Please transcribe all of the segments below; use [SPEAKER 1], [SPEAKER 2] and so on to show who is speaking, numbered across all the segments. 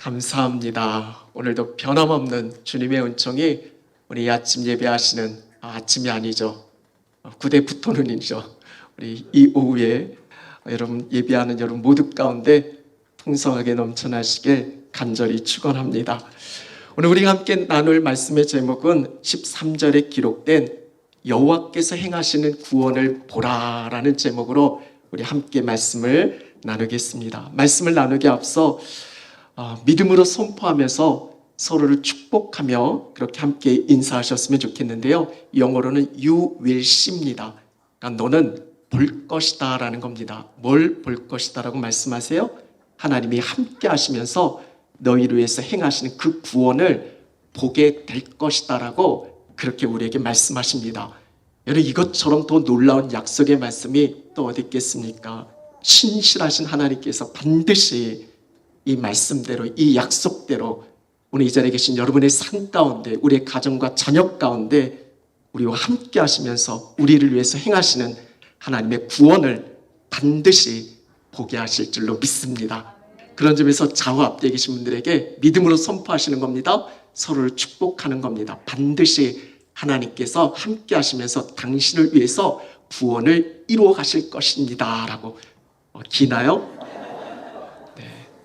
[SPEAKER 1] 감사합니다. 오늘도 변함없는 주님의 은총이 우리 아침 예배하시는 아침이 아니죠. 구대부터는이죠. 우리 이 오후에 여러분 예배하는 여러분 모두 가운데 풍성하게 넘쳐나시길 간절히 축원합니다. 오늘 우리가 함께 나눌 말씀의 제목은 13절에 기록된 여호와께서 행하시는 구원을 보라라는 제목으로 우리 함께 말씀을 나누겠습니다. 말씀을 나누기 앞서 믿음으로 선포하면서 서로를 축복하며 그렇게 함께 인사하셨으면 좋겠는데요. 영어로는 You will see입니다. 그러니까 너는 볼 것이다 라는 겁니다. 뭘 볼 것이다 라고 말씀하세요? 하나님이 함께 하시면서 너희를 위해서 행하시는 그 구원을 보게 될 것이다 라고 그렇게 우리에게 말씀하십니다. 여러분, 이것처럼 더 놀라운 약속의 말씀이 또 어디 있겠습니까? 신실하신 하나님께서 반드시 이 말씀대로, 이 약속대로 오늘 이 자리에 계신 여러분의 삶 가운데, 우리의 가정과 자녀 가운데 우리와 함께 하시면서 우리를 위해서 행하시는 하나님의 구원을 반드시 보게 하실 줄로 믿습니다. 그런 점에서 좌우 앞뒤에 계신 분들에게 믿음으로 선포하시는 겁니다. 서로를 축복하는 겁니다. 반드시 하나님께서 함께 하시면서 당신을 위해서 구원을 이루어 가실 것입니다 라고. 기나요?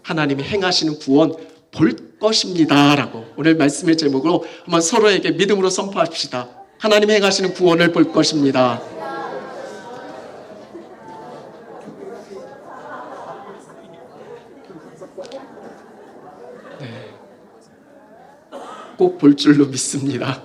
[SPEAKER 1] 하나님이 행하시는 구원 볼 것입니다 라고 오늘 말씀의 제목으로 한번 서로에게 믿음으로 선포합시다. 하나님이 행하시는 구원을 볼 것입니다. 꼭 볼 줄로 믿습니다.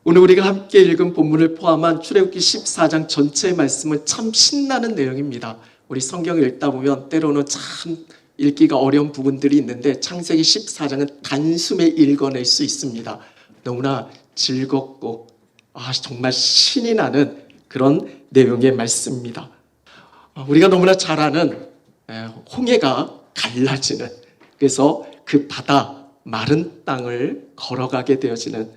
[SPEAKER 1] 오늘 우리가 함께 읽은 본문을 포함한 출애굽기 14장 전체의 말씀은 참 신나는 내용입니다. 우리 성경을 읽다 보면 때로는 참 읽기가 어려운 부분들이 있는데 창세기 14장은 단숨에 읽어낼 수 있습니다. 너무나 즐겁고 정말 신이 나는 그런 내용의 말씀입니다. 우리가 너무나 잘 아는 홍해가 갈라지는, 그래서 그 바다 마른 땅을 걸어가게 되어지는,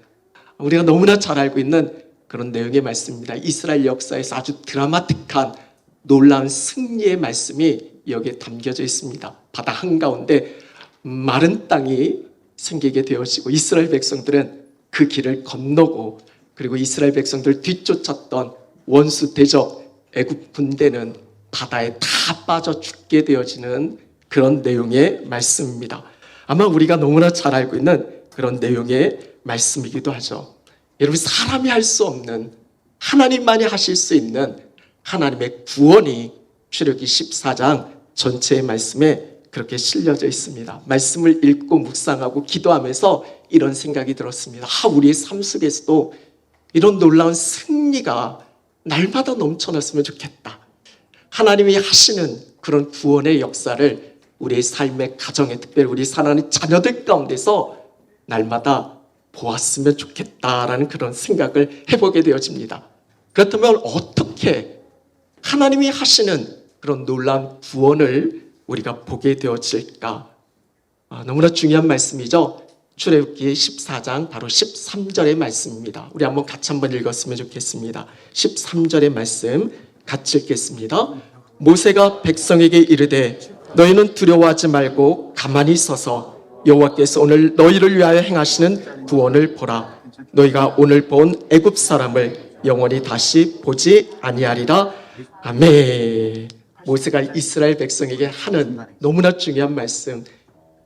[SPEAKER 1] 우리가 너무나 잘 알고 있는 그런 내용의 말씀입니다. 이스라엘 역사에서 아주 드라마틱한 놀라운 승리의 말씀이 여기에 담겨져 있습니다. 바다 한가운데 마른 땅이 생기게 되어지고 이스라엘 백성들은 그 길을 건너고, 그리고 이스라엘 백성들 뒤쫓았던 원수 대적 애굽 군대는 바다에 다 빠져 죽게 되어지는 그런 내용의 말씀입니다. 아마 우리가 너무나 잘 알고 있는 그런 내용의 말씀이기도 하죠. 여러분, 사람이 할 수 없는, 하나님만이 하실 수 있는 하나님의 구원이 출애굽기 14장 전체의 말씀에 그렇게 실려져 있습니다. 말씀을 읽고 묵상하고 기도하면서 이런 생각이 들었습니다. 우리의 삶 속에서도 이런 놀라운 승리가 날마다 넘쳐났으면 좋겠다. 하나님이 하시는 그런 구원의 역사를 우리의 삶의 가정에, 특별히 우리 사랑하는 자녀들 가운데서 날마다 보았으면 좋겠다라는 그런 생각을 해보게 되어집니다. 그렇다면 어떻게 하나님이 하시는 그런 놀라운 구원을 우리가 보게 되어질까? 너무나 중요한 말씀이죠. 출애굽기 14장 바로 13절의 말씀입니다. 우리 한번 같이 한번 읽었으면 좋겠습니다. 13절의 말씀 같이 읽겠습니다. 모세가 백성에게 이르되 너희는 두려워하지 말고 가만히 서서 여호와께서 오늘 너희를 위하여 행하시는 구원을 보라. 너희가 오늘 본 애굽 사람을 영원히 다시 보지 아니하리라. 아멘. 모세가 이스라엘 백성에게 하는 너무나 중요한 말씀,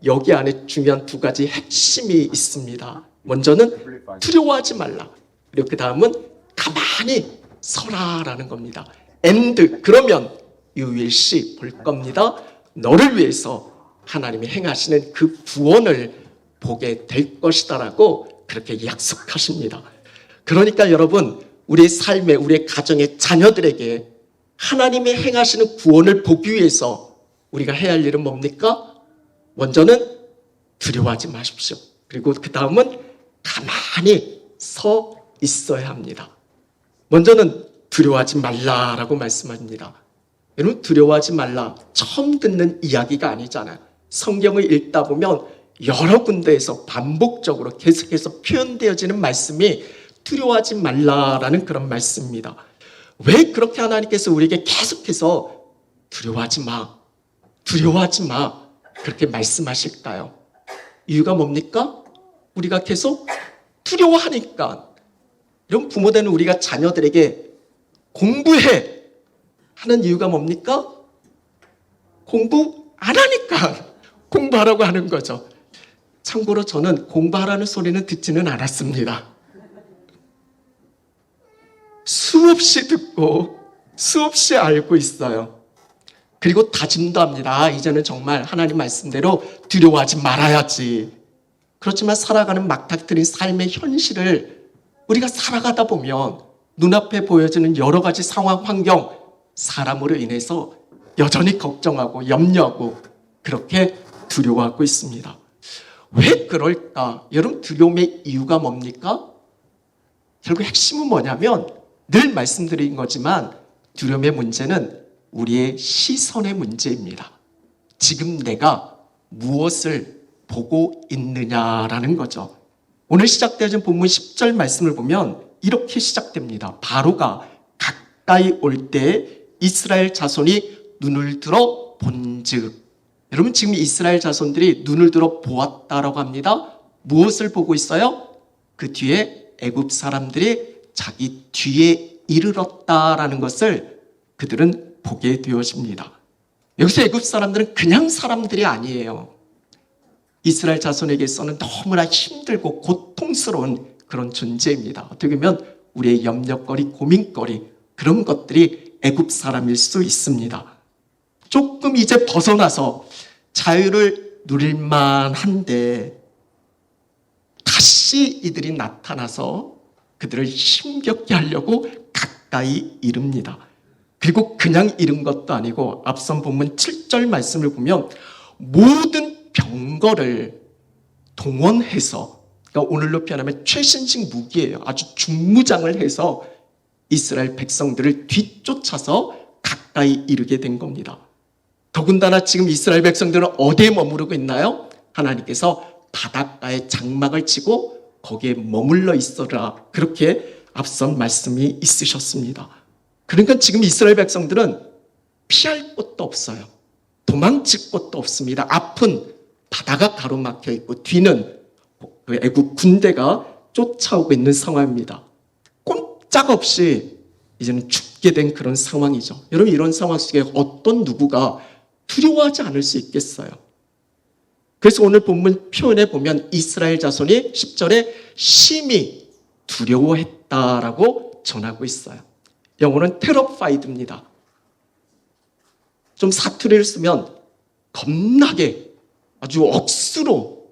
[SPEAKER 1] 여기 안에 중요한 두 가지 핵심이 있습니다. 먼저는 두려워하지 말라, 그리고 그 다음은 가만히 서라라는 겁니다. And 그러면 you will see, 볼 겁니다. 너를 위해서 하나님이 행하시는 그 구원을 보게 될 것이다라고 그렇게 약속하십니다. 그러니까 여러분, 우리의 삶에, 우리의 가정의 자녀들에게 하나님이 행하시는 구원을 보기 위해서 우리가 해야 할 일은 뭡니까? 먼저는 두려워하지 마십시오. 그리고 그 다음은 가만히 서 있어야 합니다. 먼저는 두려워하지 말라라고 말씀합니다. 여러분, 두려워하지 말라, 처음 듣는 이야기가 아니잖아요. 성경을 읽다 보면 여러 군데에서 반복적으로 계속해서 표현되어지는 말씀이 두려워하지 말라라는 그런 말씀입니다. 왜 그렇게 하나님께서 우리에게 계속해서 두려워하지 마, 두려워하지 마, 그렇게 말씀하실까요? 이유가 뭡니까? 우리가 계속 두려워하니까. 이런 부모되는 우리가 자녀들에게 공부해 하는 이유가 뭡니까? 공부 안 하니까 공부하라고 하는 거죠. 참고로 저는 공부하라는 소리는 듣지는 않았습니다. 수없이 듣고 수없이 알고 있어요. 그리고 다짐도 합니다. 이제는 정말 하나님 말씀대로 두려워하지 말아야지. 그렇지만 살아가는 막닥뜨린 삶의 현실을 우리가 살아가다 보면 눈앞에 보여지는 여러 가지 상황, 환경, 사람으로 인해서 여전히 걱정하고 염려하고 그렇게 두려워하고 있습니다. 왜 그럴까? 여러분, 두려움의 이유가 뭡니까? 결국 핵심은 뭐냐면 늘 말씀드린 거지만 두려움의 문제는 우리의 시선의 문제입니다. 지금 내가 무엇을 보고 있느냐라는 거죠. 오늘 시작되어진 본문 10절 말씀을 보면 이렇게 시작됩니다. 바로가 가까이 올 때 이스라엘 자손이 눈을 들어 본즉. 여러분, 지금 이스라엘 자손들이 눈을 들어 보았다라고 합니다. 무엇을 보고 있어요? 그 뒤에 애굽 사람들이 자기 뒤에 이르렀다라는 것을 그들은 보게 되어집니다. 여기서 애굽 사람들은 그냥 사람들이 아니에요. 이스라엘 자손에게서는 너무나 힘들고 고통스러운 그런 존재입니다. 어떻게 보면 우리의 염려거리, 고민거리, 그런 것들이 애굽 사람일 수 있습니다. 조금 이제 벗어나서 자유를 누릴만 한데 다시 이들이 나타나서 그들을 힘겹게 하려고 가까이 이릅니다. 그리고 그냥 이른 것도 아니고 앞선 본문 7절 말씀을 보면 모든 병거를 동원해서, 그러니까 오늘로 표현하면 최신식 무기예요. 아주 중무장을 해서 이스라엘 백성들을 뒤쫓아서 가까이 이르게 된 겁니다. 더군다나 지금 이스라엘 백성들은 어디에 머무르고 있나요? 하나님께서 바닷가에 장막을 치고 거기에 머물러 있어라, 그렇게 앞선 말씀이 있으셨습니다. 그러니까 지금 이스라엘 백성들은 피할 곳도 없어요. 도망칠 곳도 없습니다. 앞은 바다가 가로막혀 있고 뒤는 애국 군대가 쫓아오고 있는 상황입니다. 꼼짝없이 이제는 죽게 된 그런 상황이죠. 여러분, 이런 상황 속에 어떤 누구가 두려워하지 않을 수 있겠어요? 그래서 오늘 본문 표현에 보면 이스라엘 자손이 10절에 심히 두려워했다라고 전하고 있어요. 영어는 terrified입니다. 좀 사투리를 쓰면 겁나게 아주 억수로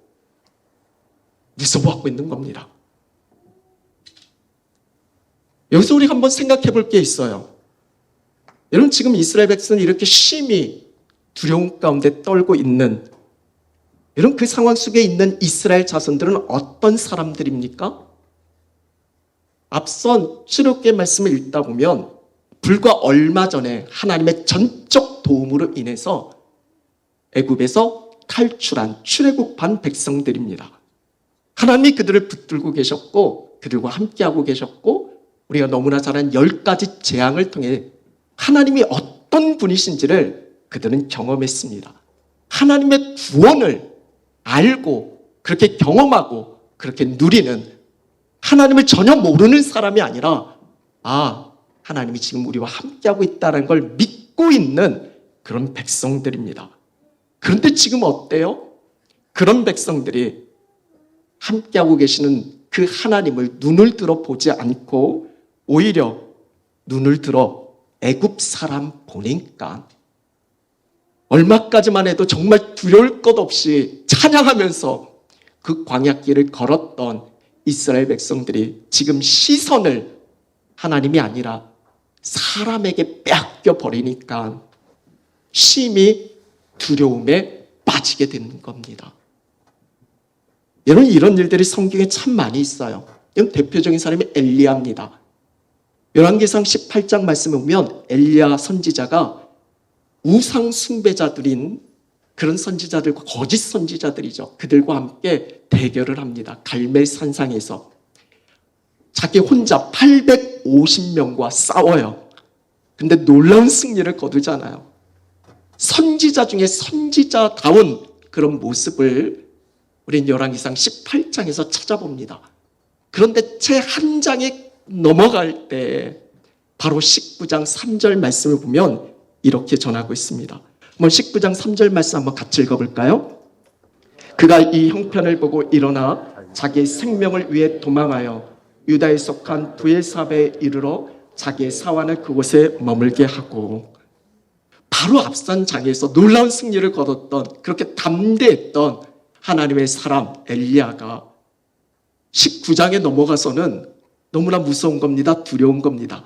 [SPEAKER 1] 무서워하고 있는 겁니다. 여기서 우리가 한번 생각해 볼 게 있어요. 여러분, 지금 이스라엘 백성은 이렇게 심히 두려움 가운데 떨고 있는, 여러분, 그 상황 속에 있는 이스라엘 자손들은 어떤 사람들입니까? 앞선 출애굽기 말씀을 읽다 보면 불과 얼마 전에 하나님의 전적 도움으로 인해서 애굽에서 탈출한 출애굽한 백성들입니다. 하나님이 그들을 붙들고 계셨고 그들과 함께하고 계셨고, 우리가 너무나 잘 아는 10가지 재앙을 통해 하나님이 어떤 분이신지를 그들은 경험했습니다. 하나님의 구원을 알고 그렇게 경험하고 그렇게 누리는, 하나님을 전혀 모르는 사람이 아니라 하나님이 지금 우리와 함께하고 있다는 걸 믿고 있는 그런 백성들입니다. 그런데 지금 어때요? 그런 백성들이 함께하고 계시는 그 하나님을 눈을 들어 보지 않고 오히려 눈을 들어 애굽 사람 보니까 얼마까지만 해도 정말 두려울 것 없이 찬양하면서 그 광야길을 걸었던 이스라엘 백성들이 지금 시선을 하나님이 아니라 사람에게 빼앗겨 버리니까 심히 두려움에 빠지게 되는 겁니다. 여러분, 이런 일들이 성경에 참 많이 있어요. 대표적인 사람이 엘리야입니다. 열왕기상 18장 말씀에 보면 엘리야 선지자가 우상 숭배자들인 그런 선지자들과 거짓 선지자들이죠. 그들과 함께 대결을 합니다. 갈멜산상에서 자기 혼자 850명과 싸워요. 근데 놀라운 승리를 거두잖아요. 선지자 중에 선지자다운 그런 모습을 우린 열왕기상 18장에서 찾아봅니다. 그런데 채 한 장이 넘어갈 때 바로 19장 3절 말씀을 보면 이렇게 전하고 있습니다. 한번 19장 3절 말씀 한번 같이 읽어볼까요? 그가 이 형편을 보고 일어나 자기의 생명을 위해 도망하여 유다에 속한 브엘사베에 이르러 자기의 사환을 그곳에 머물게 하고, 바로 앞선 장에서 놀라운 승리를 거뒀던, 그렇게 담대했던 하나님의 사람 엘리야가 19장에 넘어가서는 너무나 무서운 겁니다. 두려운 겁니다.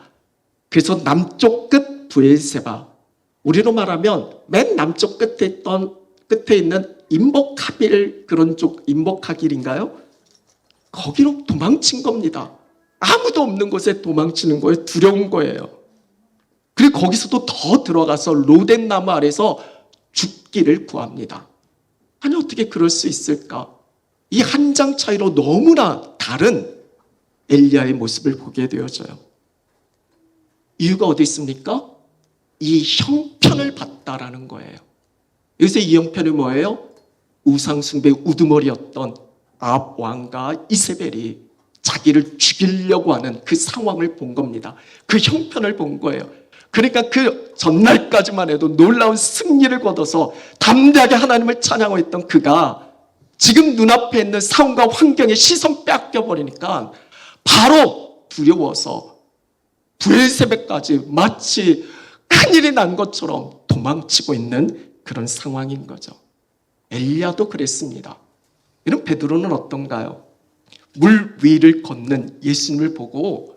[SPEAKER 1] 그래서 남쪽 끝 브엘세바, 우리로 말하면 맨 남쪽 끝에 있는 임복하빌, 그런 쪽 임복하길인가요? 거기로 도망친 겁니다. 아무도 없는 곳에 도망치는 거예요. 두려운 거예요. 그리고 거기서도 더 들어가서 로덴 나무 아래서 죽기를 구합니다. 아니, 어떻게 그럴 수 있을까? 이 한 장 차이로 너무나 다른 엘리야의 모습을 보게 되어져요. 이유가 어디 있습니까? 이 형편을 봤다라는 거예요. 여기서 이 형편이 뭐예요? 우상숭배 우두머리였던 아합 왕과 이세벨이 자기를 죽이려고 하는 그 상황을 본 겁니다. 그 형편을 본 거예요. 그러니까 그 전날까지만 해도 놀라운 승리를 거둬서 담대하게 하나님을 찬양하고 있던 그가 지금 눈앞에 있는 상황과 환경에 시선 뺏겨버리니까 바로 두려워서 브엘세바까지 마치 큰일이 난 것처럼 도망치고 있는 그런 상황인 거죠. 엘리야도 그랬습니다. 이런 베드로는 어떤가요? 물 위를 걷는 예수님을 보고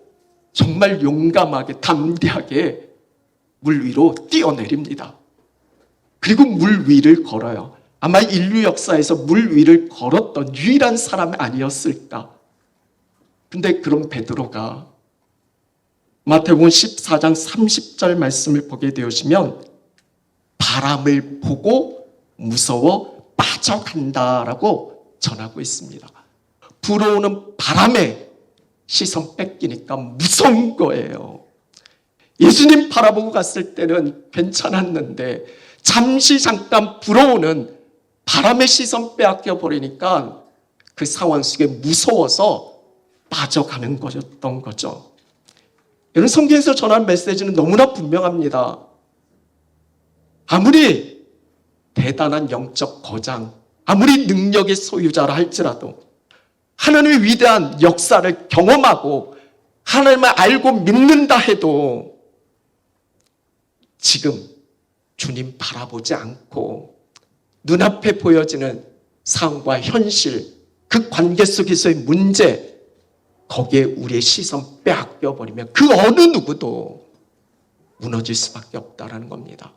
[SPEAKER 1] 정말 용감하게 담대하게 물 위로 뛰어내립니다. 그리고 물 위를 걸어요. 아마 인류 역사에서 물 위를 걸었던 유일한 사람이 아니었을까. 근데 그런 베드로가 마태복음 14장 30절 말씀을 보게 되시면 바람을 보고 무서워 빠져간다라고 전하고 있습니다. 불어오는 바람에 시선 뺏기니까 무서운 거예요. 예수님 바라보고 갔을 때는 괜찮았는데 잠깐 불어오는 바람에 시선 빼앗겨 버리니까 그 상황 속에 무서워서 빠져가는 거였던 거죠. 여러분, 성경에서 전하는 메시지는 너무나 분명합니다. 아무리 대단한 영적 거장, 아무리 능력의 소유자라 할지라도 하나님의 위대한 역사를 경험하고 하나님을 알고 믿는다 해도 지금 주님 바라보지 않고 눈앞에 보여지는 상황과 현실, 그 관계 속에서의 문제, 거기에 우리의 시선 빼앗겨 버리면 그 어느 누구도 무너질 수밖에 없다라는 겁니다.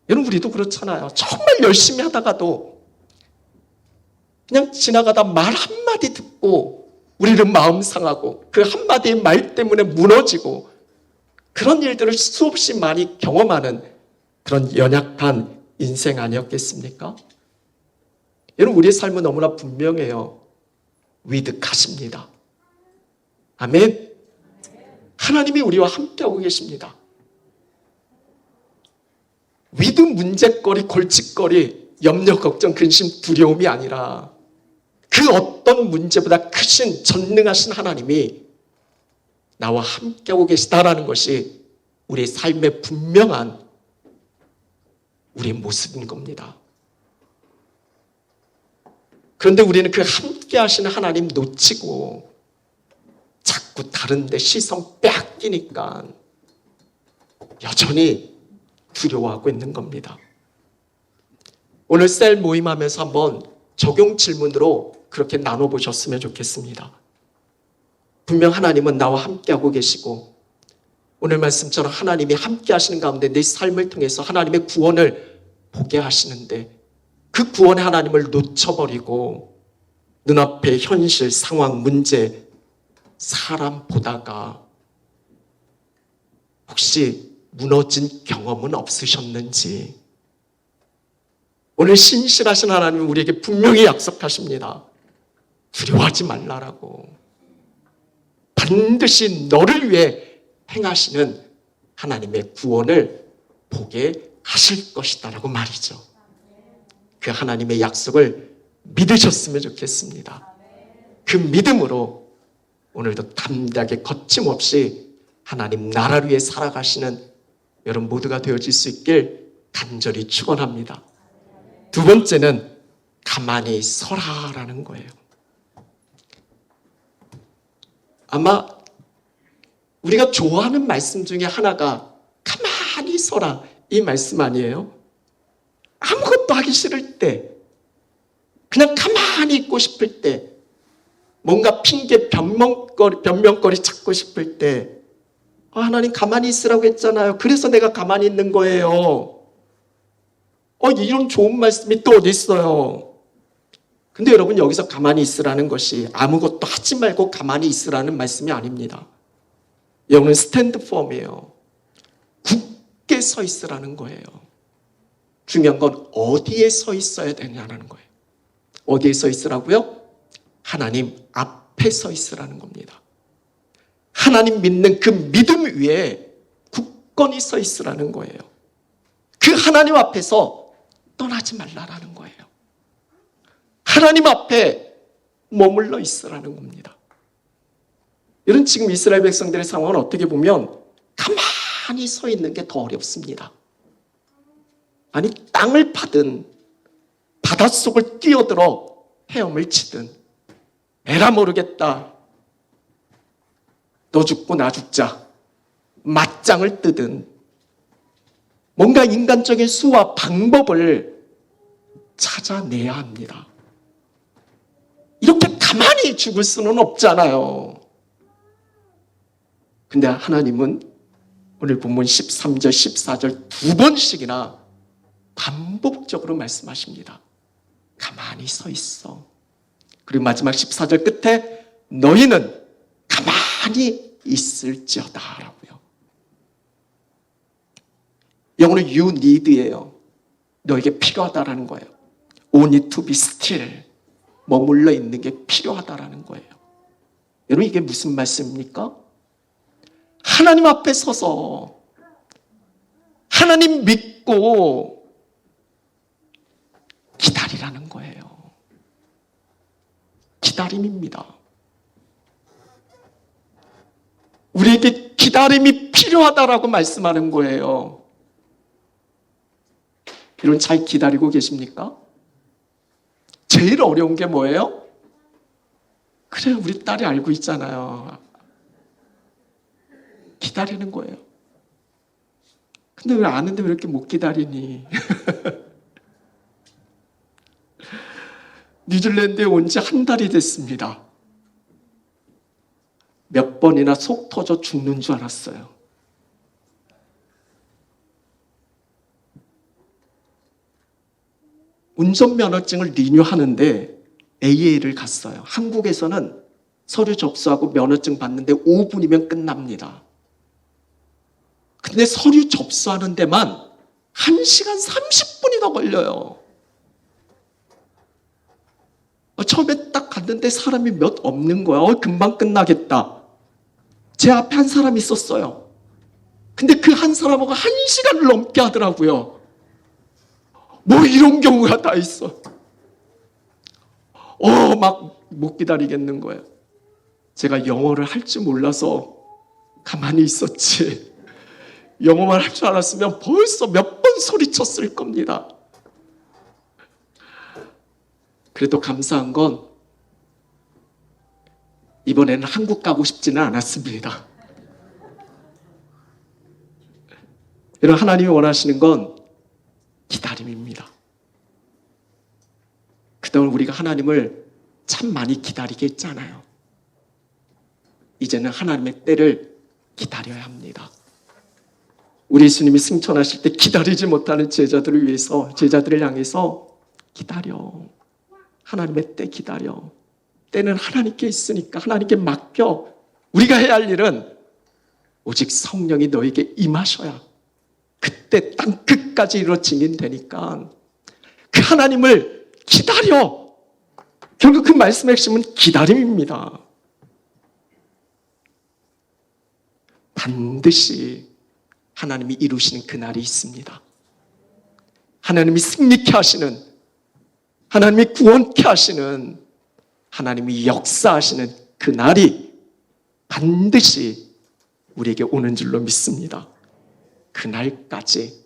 [SPEAKER 1] 여러분, 우리도 그렇잖아요. 정말 열심히 하다가도 그냥 지나가다 말 한마디 듣고 우리는 마음 상하고 그 한마디의 말 때문에 무너지고, 그런 일들을 수없이 많이 경험하는 그런 연약한 인생 아니었겠습니까? 여러분, 우리의 삶은 너무나 분명해요. 위득하십니다. 아멘. 하나님이 우리와 함께하고 계십니다. 위드 문제거리, 골칫거리, 염려, 걱정, 근심, 두려움이 아니라 그 어떤 문제보다 크신 전능하신 하나님이 나와 함께하고 계시다라는 것이 우리의 삶의 분명한 우리의 모습인 겁니다. 그런데 우리는 그 함께 하시는 하나님 놓치고 자꾸 다른 데 시선 빼앗기니까 여전히 두려워하고 있는 겁니다. 오늘 셀 모임하면서 한번 적용 질문으로 그렇게 나눠보셨으면 좋겠습니다. 분명 하나님은 나와 함께하고 계시고 오늘 말씀처럼 하나님이 함께 하시는 가운데 내 삶을 통해서 하나님의 구원을 보게 하시는데 그 구원의 하나님을 놓쳐버리고 눈앞의 현실, 상황, 문제, 사람 보다가 혹시 무너진 경험은 없으셨는지, 오늘 신실하신 하나님은 우리에게 분명히 약속하십니다. 두려워하지 말라라고. 반드시 너를 위해 행하시는 하나님의 구원을 보게 하실 것이다라고 말이죠. 그 하나님의 약속을 믿으셨으면 좋겠습니다. 그 믿음으로 오늘도 담대하게 거침없이 하나님 나라를 위해 살아가시는 여러분 모두가 되어질 수 있길 간절히 축원합니다. 두 번째는 가만히 서라라는 거예요. 아마 우리가 좋아하는 말씀 중에 하나가 가만히 서라 이 말씀 아니에요? 아무것도 하기 싫을 때, 그냥 가만히 있고 싶을 때, 뭔가 핑계 변명거리 찾고 싶을 때, 하나님 가만히 있으라고 했잖아요. 그래서 내가 가만히 있는 거예요. 이런 좋은 말씀이 또 어디 있어요? 근데 여러분 여기서 가만히 있으라는 것이 아무것도 하지 말고 가만히 있으라는 말씀이 아닙니다. 영어는 스탠드 펌이에요. 굳게 서 있으라는 거예요. 중요한 건 어디에 서 있어야 되냐는 거예요. 어디에 서 있으라고요? 하나님 앞에 서 있으라는 겁니다. 하나님 믿는 그 믿음 위에 굳건히 서 있으라는 거예요. 그 하나님 앞에서 떠나지 말라라는 거예요. 하나님 앞에 머물러 있으라는 겁니다. 이런 지금 이스라엘 백성들의 상황은 어떻게 보면 가만히 서 있는 게 더 어렵습니다. 아니 땅을 파든 바닷속을 뛰어들어 헤엄을 치든 에라 모르겠다. 너 죽고 나 죽자. 맞짱을 뜨든 뭔가 인간적인 수와 방법을 찾아내야 합니다. 이렇게 가만히 죽을 수는 없잖아요. 근데 하나님은 오늘 본문 13절, 14절 두 번씩이나 반복적으로 말씀하십니다. 가만히 서 있어. 그리고 마지막 14절 끝에 너희는 가만히 있을지어다 라고요. 영어는 you need예요. 너에게 필요하다라는 거예요. You need to be still. 머물러 있는 게 필요하다라는 거예요. 여러분 이게 무슨 말씀입니까? 하나님 앞에 서서 하나님 믿고 기다리라는 거예요. 기다림입니다. 우리에게 기다림이 필요하다라고 말씀하는 거예요. 여러분 잘 기다리고 계십니까? 제일 어려운 게 뭐예요? 그래 우리 딸이 알고 있잖아요. 기다리는 거예요. 근데 왜 아는데 왜 이렇게 못 기다리니? 뉴질랜드에 온 지 한 달이 됐습니다. 몇 번이나 속 터져 죽는 줄 알았어요. 운전면허증을 리뉴하는데 AA를 갔어요. 한국에서는 서류 접수하고 면허증 받는데 5분이면 끝납니다. 근데 서류 접수하는 데만 1시간 30분이 더 걸려요. 처음에 딱 갔는데 사람이 몇 없는 거야. 금방 끝나겠다. 제 앞에 한 사람이 있었어요. 근데 그 한 사람하고 1시간을 넘게 하더라고요. 뭐 이런 경우가 다 있어. 막 못 기다리겠는 거예요. 제가 영어를 할 줄 몰라서 가만히 있었지. 영어만 할 줄 알았으면 벌써 몇 번 소리쳤을 겁니다. 그래도 감사한 건 이번에는 한국 가고 싶지는 않았습니다. 여러분 하나님이 원하시는 건 기다림입니다. 그동안 우리가 하나님을 참 많이 기다리게 했잖아요. 이제는 하나님의 때를 기다려야 합니다. 우리 예수님이 승천하실 때 기다리지 못하는 제자들을 위해서, 제자들을 향해서 기다려. 하나님의 때 기다려. 때는 하나님께 있으니까 하나님께 맡겨. 우리가 해야 할 일은 오직 성령이 너에게 임하셔야 그때 땅 끝까지 이루어 증인되니까 그 하나님을 기다려. 결국 그 말씀의 핵심은 기다림입니다. 반드시 하나님이 이루시는 그날이 있습니다. 하나님이 승리케 하시는 하나님이 구원케 하시는, 하나님이 역사하시는 그 날이 반드시 우리에게 오는 줄로 믿습니다. 그날까지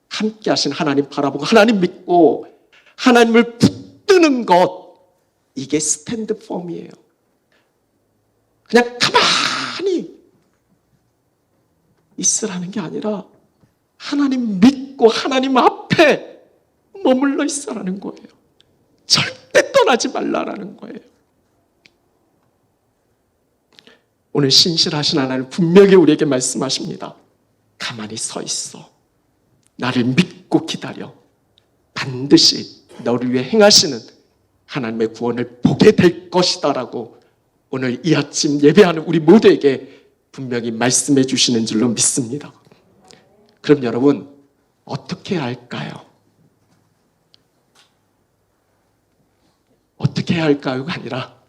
[SPEAKER 1] 함께 하신 하나님 바라보고 하나님 믿고 하나님을 붙드는 것, 이게 스탠드 펌이에요. 그냥 가만히 있으라는 게 아니라 하나님 믿고 하나님 앞에 머물러 있으라는 거예요. 절대 떠나지 말라라는 거예요. 오늘 신실하신 하나님 분명히 우리에게 말씀하십니다. 가만히 서 있어. 나를 믿고 기다려. 반드시 너를 위해 행하시는 하나님의 구원을 보게 될 것이다 라고 오늘 이 아침 예배하는 우리 모두에게 분명히 말씀해 주시는 줄로 믿습니다. 그럼 여러분, 어떻게 해야 할까요? 어떻게 해야 할까요가 아니라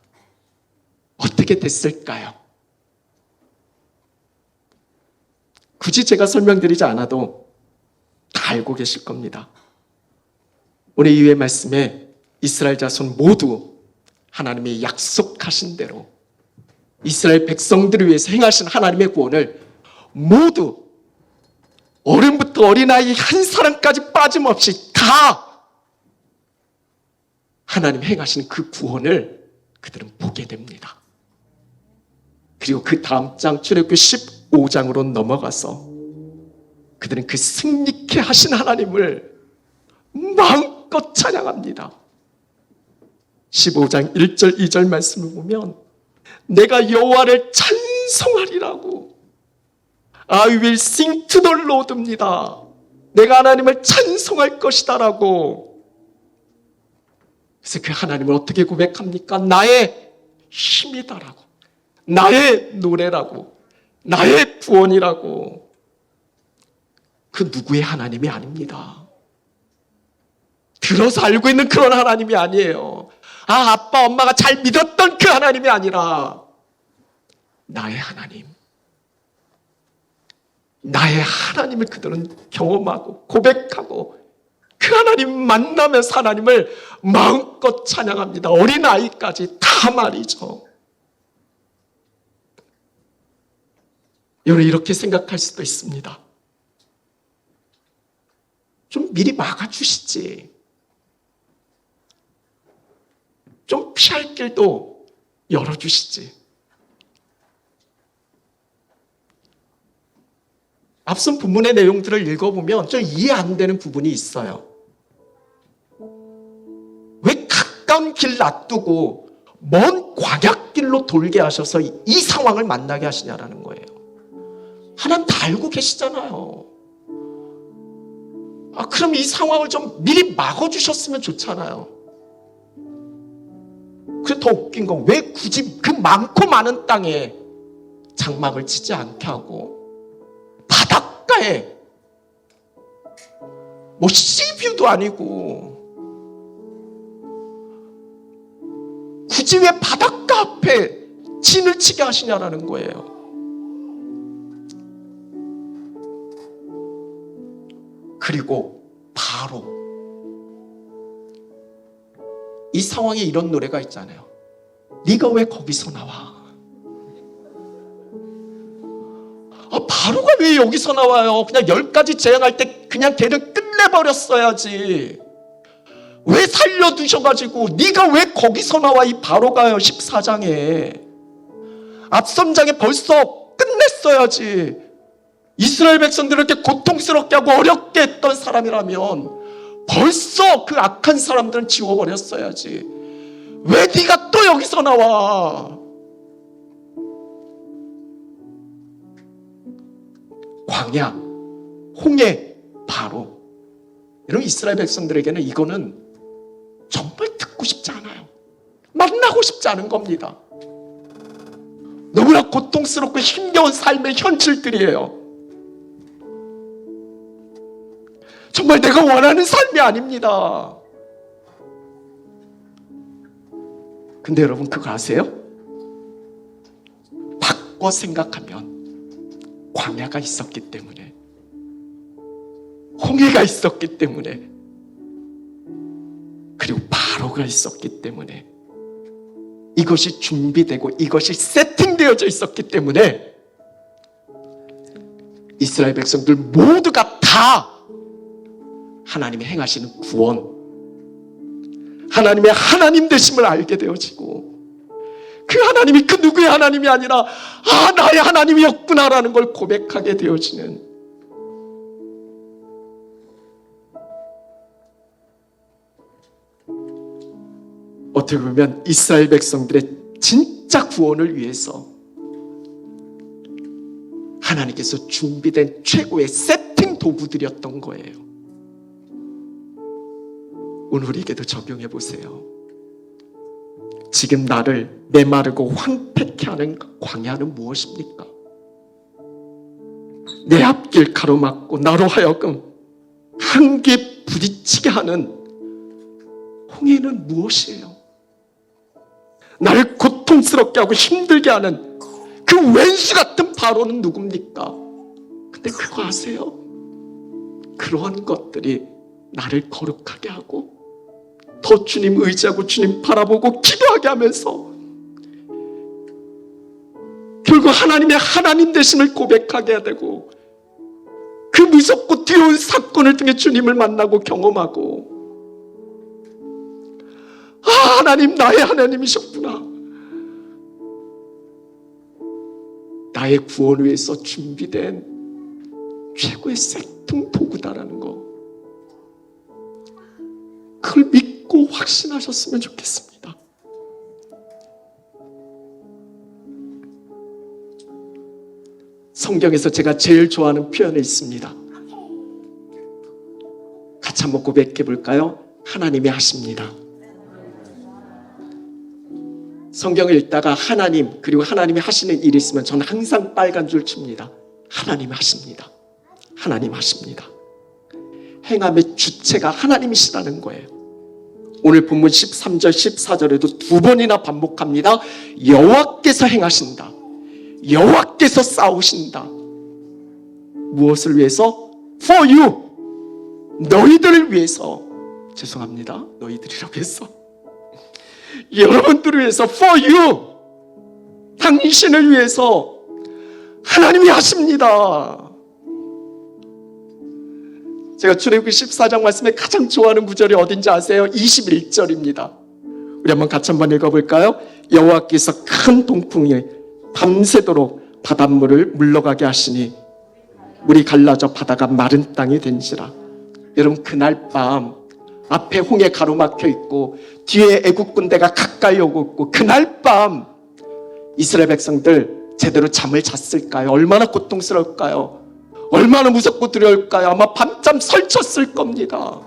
[SPEAKER 1] 어떻게 됐을까요? 굳이 제가 설명드리지 않아도 다 알고 계실 겁니다. 오늘 이후의 말씀에 이스라엘 자손 모두 하나님이 약속하신 대로 이스라엘 백성들을 위해서 행하신 하나님의 구원을 모두 어른부터 어린아이 한 사람까지 빠짐없이 다 하나님 행하신 그 구원을 그들은 보게 됩니다. 그리고 그 다음 장 출애굽기 15장으로 넘어가서 그들은 그 승리케 하신 하나님을 마음껏 찬양합니다. 15장 1절 2절 말씀을 보면 내가 여호와를 찬송하리라고, I will sing to the Lord입니다. 내가 하나님을 찬송할 것이다 라고. 그래서 그 하나님을 어떻게 고백합니까? 나의 힘이다라고, 나의 노래라고, 나의 구원이라고. 그 누구의 하나님이 아닙니다. 들어서 알고 있는 그런 하나님이 아니에요. 아빠 엄마가 잘 믿었던 그 하나님이 아니라 나의 하나님, 나의 하나님을 그들은 경험하고 고백하고 그 하나님 만나면서 하나님을 마음껏 찬양합니다. 어린아이까지 다 말이죠. 여러분, 이렇게 생각할 수도 있습니다. 좀 미리 막아주시지. 좀 피할 길도 열어주시지. 앞선 본문의 내용들을 읽어보면 좀 이해 안 되는 부분이 있어요. 왜 가까운 길 놔두고 먼 광야길로 돌게 하셔서 이 상황을 만나게 하시냐라는 거예요. 하나님 다 알고 계시잖아요. 그럼 이 상황을 좀 미리 막아주셨으면 좋잖아요. 그게 더 웃긴 건 왜 굳이 그 많고 많은 땅에 장막을 치지 않게 하고 바닷가에, 뭐 시뷰도 아니고 굳이 왜 바닷가 앞에 진을 치게 하시냐라는 거예요. 그리고 바로 이 상황에 이런 노래가 있잖아요. 네가 왜 거기서 나와? 바로가 왜 여기서 나와요? 그냥 10가지 재앙할 때 그냥 걔를 끝내버렸어야지. 왜 살려두셔가지고 네가 왜 거기서 나와? 이 바로가요. 14장에 앞선 장에 벌써 끝냈어야지. 이스라엘 백성들을 이렇게 고통스럽게 하고 어렵게 했던 사람이라면 벌써 그 악한 사람들은 지워버렸어야지. 왜 네가 또 여기서 나와? 광야, 홍해, 바로. 여러분, 이스라엘 백성들에게는 이거는 정말 듣고 싶지 않아요. 만나고 싶지 않은 겁니다. 너무나 고통스럽고 힘겨운 삶의 현실들이에요. 정말 내가 원하는 삶이 아닙니다. 근데 여러분, 그거 아세요? 바꿔 생각하면 광야가 있었기 때문에, 홍해가 있었기 때문에 그리고 바로가 있었기 때문에, 이것이 준비되고 이것이 세팅되어져 있었기 때문에 이스라엘 백성들 모두가 다 하나님이 행하시는 구원, 하나님의 하나님 되심을 알게 되어지고, 그 하나님이 그 누구의 하나님이 아니라 나의 하나님이었구나라는 걸 고백하게 되어지는, 어떻게 보면 이스라엘 백성들의 진짜 구원을 위해서 하나님께서 준비된 최고의 세팅 도구들이었던 거예요. 오늘 우리에게도 적용해 보세요. 지금 나를 메마르고 황폐케 하는 광야는 무엇입니까? 내 앞길 가로막고 나로 하여금 한계에 부딪히게 하는 홍해는 무엇이에요? 나를 고통스럽게 하고 힘들게 하는 그 왼수 같은 바로는 누굽니까? 근데 그거 아세요? 그러한 것들이 나를 거룩하게 하고 더 주님 의지하고 주님 바라보고 기도하게 하면서 결국 하나님의 하나님 되심을 고백하게 되고, 그 무섭고 두려운 사건을 통해 주님을 만나고 경험하고, 하나님 나의 하나님이셨구나, 나의 구원을 위해서 준비된 최고의 세팅 도구다라는 거, 그걸 믿고 확신하셨으면 좋겠습니다. 성경에서 제가 제일 좋아하는 표현이 있습니다. 같이 한번 고백해 볼까요? 하나님이 하십니다. 성경을 읽다가 하나님, 그리고 하나님이 하시는 일이 있으면 저는 항상 빨간 줄 칩니다. 하나님 하십니다. 하나님 하십니다. 행함의 주체가 하나님이시라는 거예요. 오늘 본문 13절 14절에도 두 번이나 반복합니다. 여호와께서 행하신다, 여호와께서 싸우신다. 무엇을 위해서? For you, 너희들을 위해서. 죄송합니다, 너희들이라고 했어. 여러분들을 위해서, for you, 당신을 위해서 하나님이 하십니다. 제가 출애굽기 14장 말씀에 가장 좋아하는 구절이 어딘지 아세요? 21절입니다. 우리 같이 한번 읽어볼까요? 여호와께서 큰 동풍이 밤새도록 바닷물을 물러가게 하시니 물이 갈라져 바다가 마른 땅이 된지라. 여러분, 그날 밤 앞에 홍해 가로막혀 있고 뒤에 애국 군대가 가까이 오고 있고, 그날 밤 이스라엘 백성들 제대로 잠을 잤을까요? 얼마나 고통스러울까요? 얼마나 무섭고 두려울까요? 아마 밤잠 설쳤을 겁니다.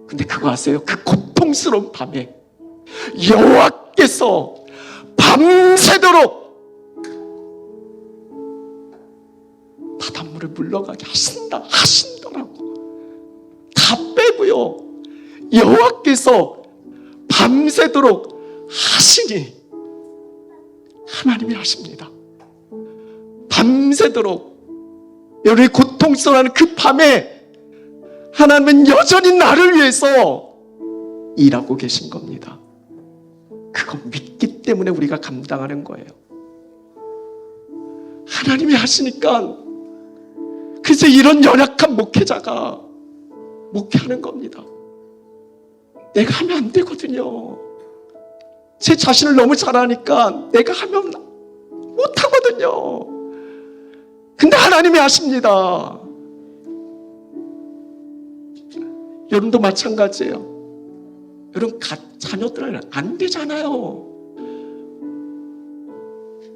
[SPEAKER 1] 근데 그거 아세요? 그 고통스러운 밤에 여호와께서 밤새도록 바닷물을 물러가게 하신다라고. 다 빼고요, 여호와께서 밤새도록 하시니 하나님이 하십니다. 밤새도록 여러분이 고통스러워하는 그 밤에 하나님은 여전히 나를 위해서 일하고 계신 겁니다. 그거 믿기 때문에 우리가 감당하는 거예요. 하나님이 하시니까, 그래서 이런 연약한 목회자가 목회하는 겁니다. 내가 하면 안 되거든요. 제 자신을 너무 잘 아니까 내가 하면 못하거든요. 근데 하나님이 하십니다. 여러분도 마찬가지예요. 여러분 자녀들은 안 되잖아요.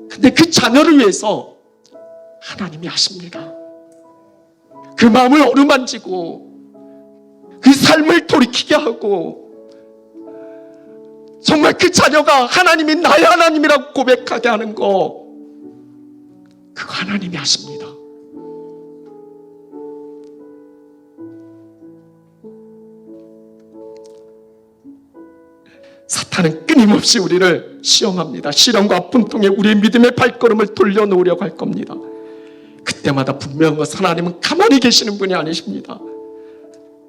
[SPEAKER 1] 근데 그 자녀를 위해서 하나님이 하십니다. 그 마음을 어루만지고 그 삶을 돌이키게 하고, 정말 그 자녀가 하나님이 나의 하나님이라고 고백하게 하는 거, 그거 하나님이 하십니다. 사탄은 끊임없이 우리를 시험합니다. 시련과 아픔 통해 우리의 믿음의 발걸음을 돌려놓으려고 할 겁니다. 그때마다 분명한 것은 하나님은 가만히 계시는 분이 아니십니다.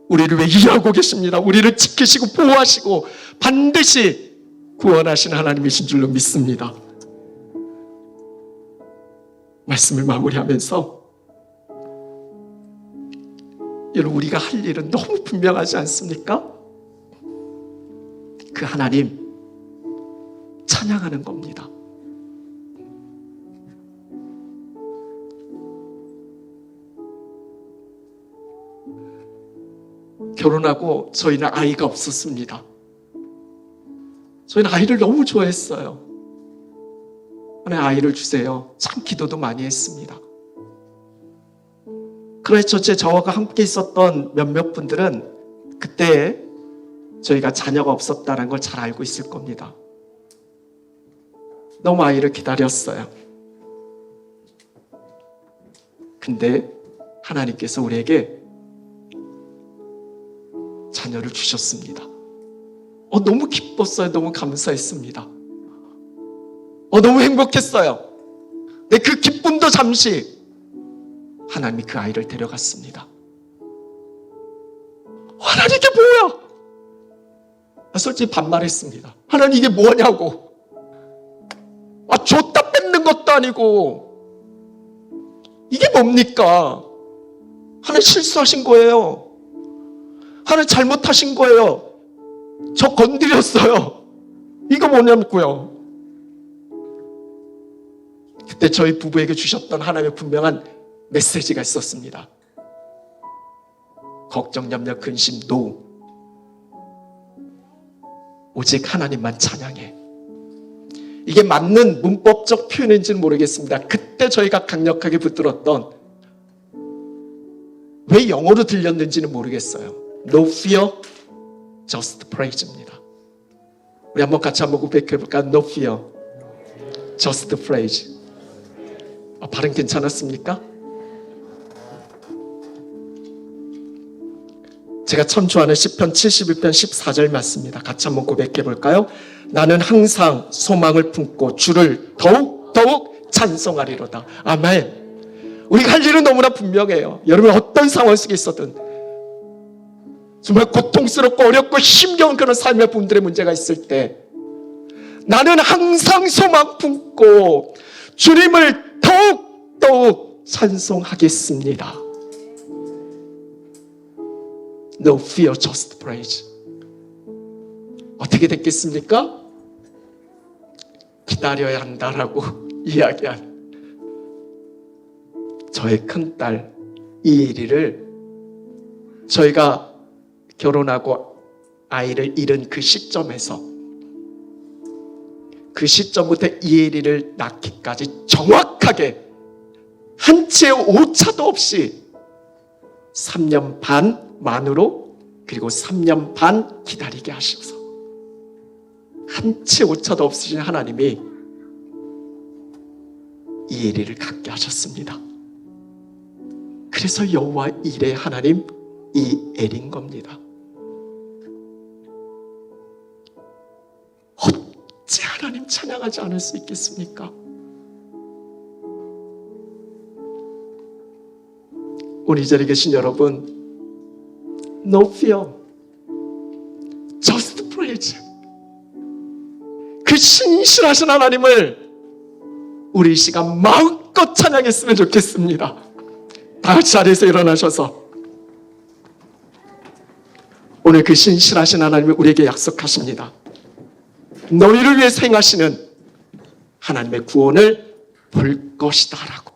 [SPEAKER 1] 우리를 위하고 계십니다. 우리를 지키시고 보호하시고 반드시 구원하시는 하나님이신 줄로 믿습니다. 말씀을 마무리하면서 여러분, 우리가 할 일은 너무 분명하지 않습니까? 그 하나님 찬양하는 겁니다. 결혼하고 저희는 아이가 없었습니다. 저희는 아이를 너무 좋아했어요. 하나님 아이를 주세요. 참 기도도 많이 했습니다. 크라이처치에 저와 함께 있었던 몇몇 분들은 그때 저희가 자녀가 없었다는 걸 잘 알고 있을 겁니다. 너무 아이를 기다렸어요. 근데 하나님께서 우리에게 자녀를 주셨습니다. 너무 기뻤어요. 너무 감사했습니다. 너무 행복했어요. 근데 그 기쁨도 잠시 하나님이 그 아이를 데려갔습니다. 하나님 이게 뭐야? 솔직히 반말했습니다. 하나님 이게 뭐냐고. 줬다 뺏는 것도 아니고 이게 뭡니까? 하나님 실수하신 거예요. 하나님 잘못하신 거예요. 저 건드렸어요. 이거 뭐냐고요. 그때 저희 부부에게 주셨던 하나님의 분명한 메시지가 있었습니다. 걱정, 염려, 근심, 노. 오직 하나님만 찬양해. 이게 맞는 문법적 표현인지는 모르겠습니다. 그때 저희가 강력하게 붙들었던, 왜 영어로 들렸는지는 모르겠어요. No fear, just praise입니다. 우리 한번 같이 한번 고백해볼까요? No fear, just praise. 발음 괜찮았습니까? 제가 참 좋아하는 시편 71편 14절 맞습니다. 같이 한번 고백해볼까요? 나는 항상 소망을 품고 주를 더욱 찬송하리로다. 아멘. 우리가 할 일은 너무나 분명해요. 여러분 어떤 상황 속에 있어든 정말 고통스럽고 어렵고 힘겨운 그런 삶의 분들의 문제가 있을 때 나는 항상 소망 품고 주님을 더욱 찬송하겠습니다. No fear, just praise. 어떻게 됐겠습니까? 기다려야 한다라고 이야기한 저의 큰딸 이혜리를 저희가 결혼하고 아이를 잃은 그 시점에서 그 시점부터 이혜리를 낳기까지 정확하게 한 채의 오차도 없이 3년 반 만으로 그리고 3년 반 기다리게 하셔서 한 채 오차도 없으신 하나님이 이혜리를 갖게 하셨습니다. 그래서 여호와 일의 하나님 이엘인 겁니다. 어찌 하나님 찬양하지 않을 수 있겠습니까? 오늘 이 자리에 계신 여러분, No fear, just praise. 그 신실하신 하나님을 우리 이 시간 마음껏 찬양했으면 좋겠습니다. 다 같이 자리에서 일어나셔서 오늘 그 신실하신 하나님을 우리에게 약속하십니다. 너희를 위해 행하시는 하나님의 구원을 볼 것이다 라고.